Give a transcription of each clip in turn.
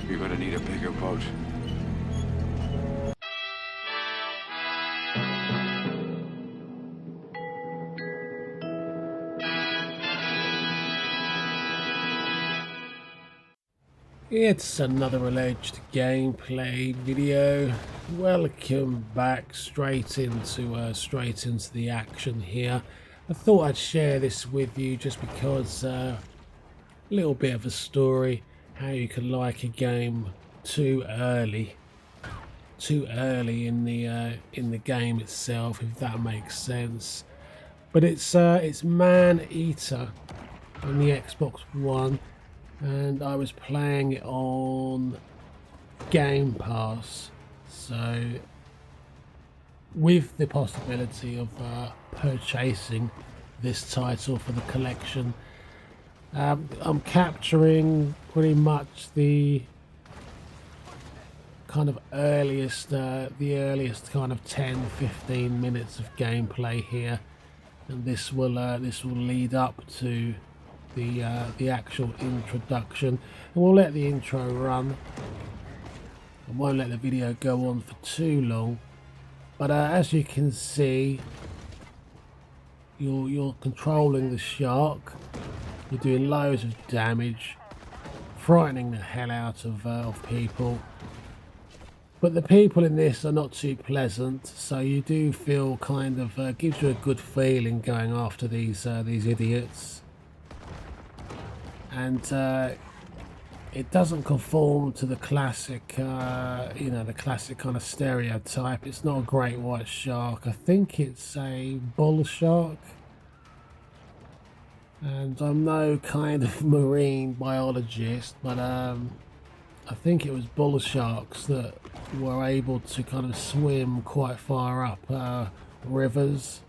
We're gonna need a bigger boat. It's another alleged gameplay video. Welcome back straight into the action here. I thought I'd share this with you just because a little bit of a story how you can like a game too early in the game itself, if that makes sense. But it's Man Eater on the Xbox One, and I was playing it on Game Pass, so with the possibility of purchasing this title for the collection. I'm capturing pretty much the kind of earliest kind of 10-15 minutes of gameplay here, and this will lead up to the actual introduction, and we'll let the intro run. I won't let the video go on for too long, but as you can see, you're controlling the shark. You're doing loads of damage, frightening the hell out of people. But the people in this are not too pleasant, so you do feel kind of gives you a good feeling going after these idiots. And it doesn't conform to the classic, the classic kind of stereotype. It's not a great white shark. I think it's a bull shark. And I'm no kind of marine biologist, but I think it was bull sharks that were able to kind of swim quite far up rivers,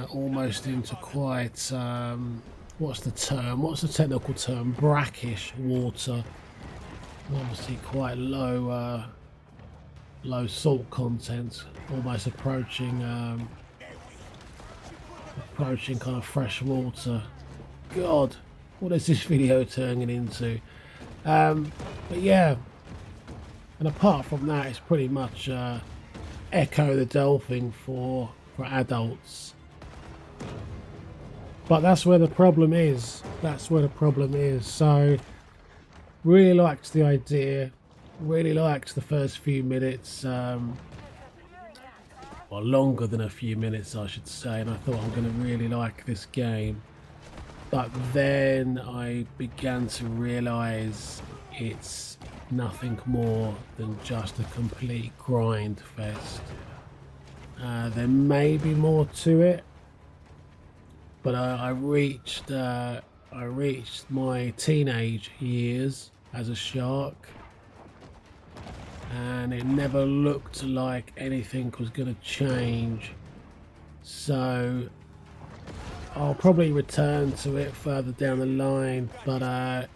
almost into quite, what's the term? What's the technical term? Brackish water. Obviously quite low salt content, almost approaching kind of fresh water. God, what is this video turning into? But yeah, and apart from that, it's pretty much Echo the Dolphin for adults. But that's where the problem is. So, really liked the idea. Really liked the first few minutes. Or longer than a few minutes, I should say. And I thought I'm going to really like this game. But then I began to realise it's nothing more than just a complete grind fest. There may be more to it. But I reached my teenage years as a shark, and it never looked like anything was going to change. So I'll probably return to it further down the line, but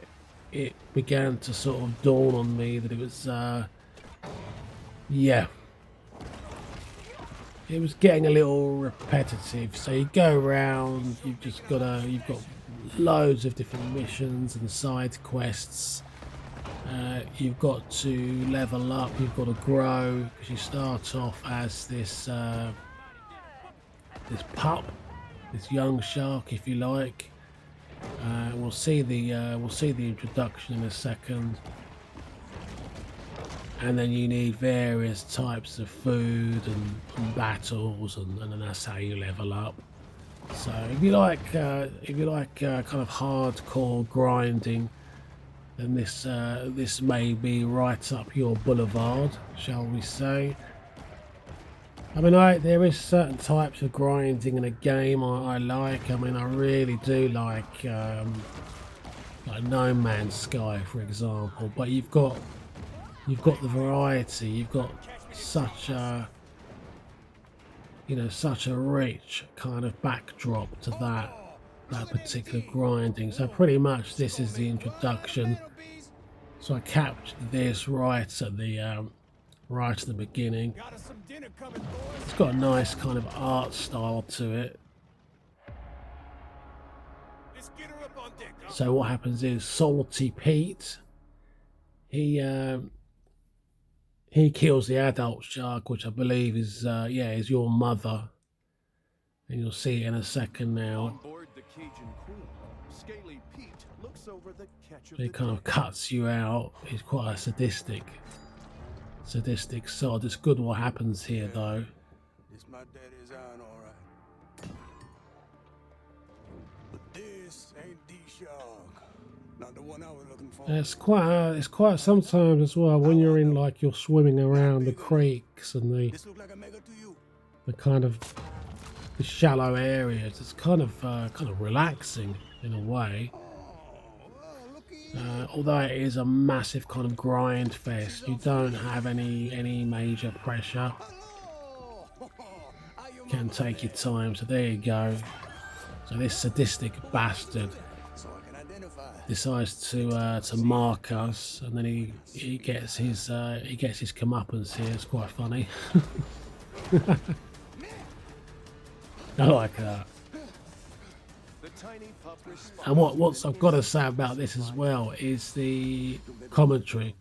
it began to sort of dawn on me that it was, it was getting a little repetitive. So you go around, you've got loads of different missions and side quests. You've got to level up, you've got to grow, because you start off as this pup, this young shark, if you like. We'll see the introduction in a second. And then you need various types of food and battles, and then that's how you level up. So if you like kind of hardcore grinding, then this may be right up your boulevard, shall we say. I mean, there is certain types of grinding in a game I like. I mean, I really do like No Man's Sky, for example. But you've got the variety. You've got such a rich kind of backdrop to that particular grinding. So pretty much this is the introduction. So I captured this right at the beginning. It's got a nice kind of art style to it. So what happens is Salty Pete he kills the adult shark, which I believe is yeah, is your mother, and you'll see it in a second now. On board the Cajun Queen, Scaly Pete looks over the catch of So he the kind day. of cuts you out. He's quite a sadistic sod. It's good what happens here, though. This my daddy's iron, all right. But this ain't the shark. Not the one I was looking for. It's quite sometimes as well when you're in, like, you're swimming around the creeks and This look like a mega to you. the kind of the shallow areas. It's kind of relaxing in a way. Although it is a massive kind of grind fest, you don't have any major pressure. You can take your time. So there you go. So this sadistic bastard decides to mark us, and then he gets his comeuppance here. It's quite funny. I like that. And what I've got to say about this as well is the commentary.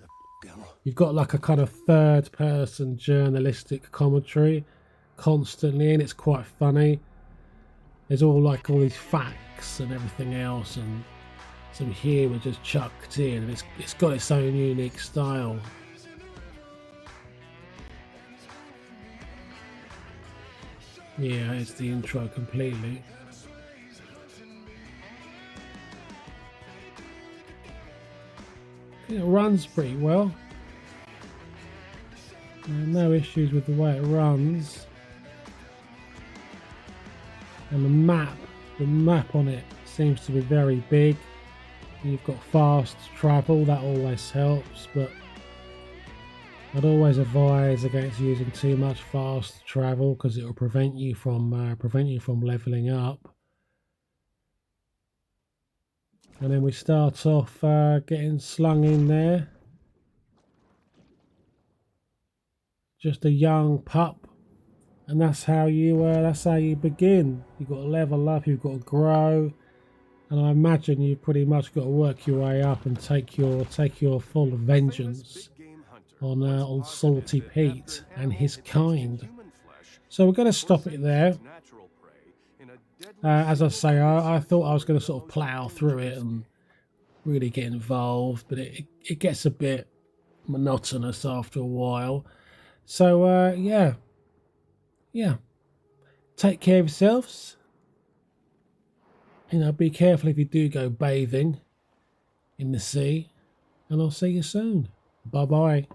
You've got like a kind of third-person journalistic commentary constantly, and it's quite funny. There's all these facts and everything else, and some humour just chucked in, and it's got its own unique style. Yeah, it's the intro completely. It runs pretty well. No issues with the way it runs. And the map on it seems to be very big. You've got fast travel, that always helps, but I'd always advise against using too much fast travel because it will prevent you from leveling up. And then we start off getting slung in there. Just a young pup, and that's how you begin. You've got to level up, you've got to grow, and I imagine you've pretty much got to work your way up and take your full vengeance on Salty Pete and his kind. So we're going to stop it there. As I say, I thought I was going to sort of plough through it and really get involved, but it gets a bit monotonous after a while. So yeah, take care of yourselves. Be careful if you do go bathing in the sea, and I'll see you soon. Bye bye.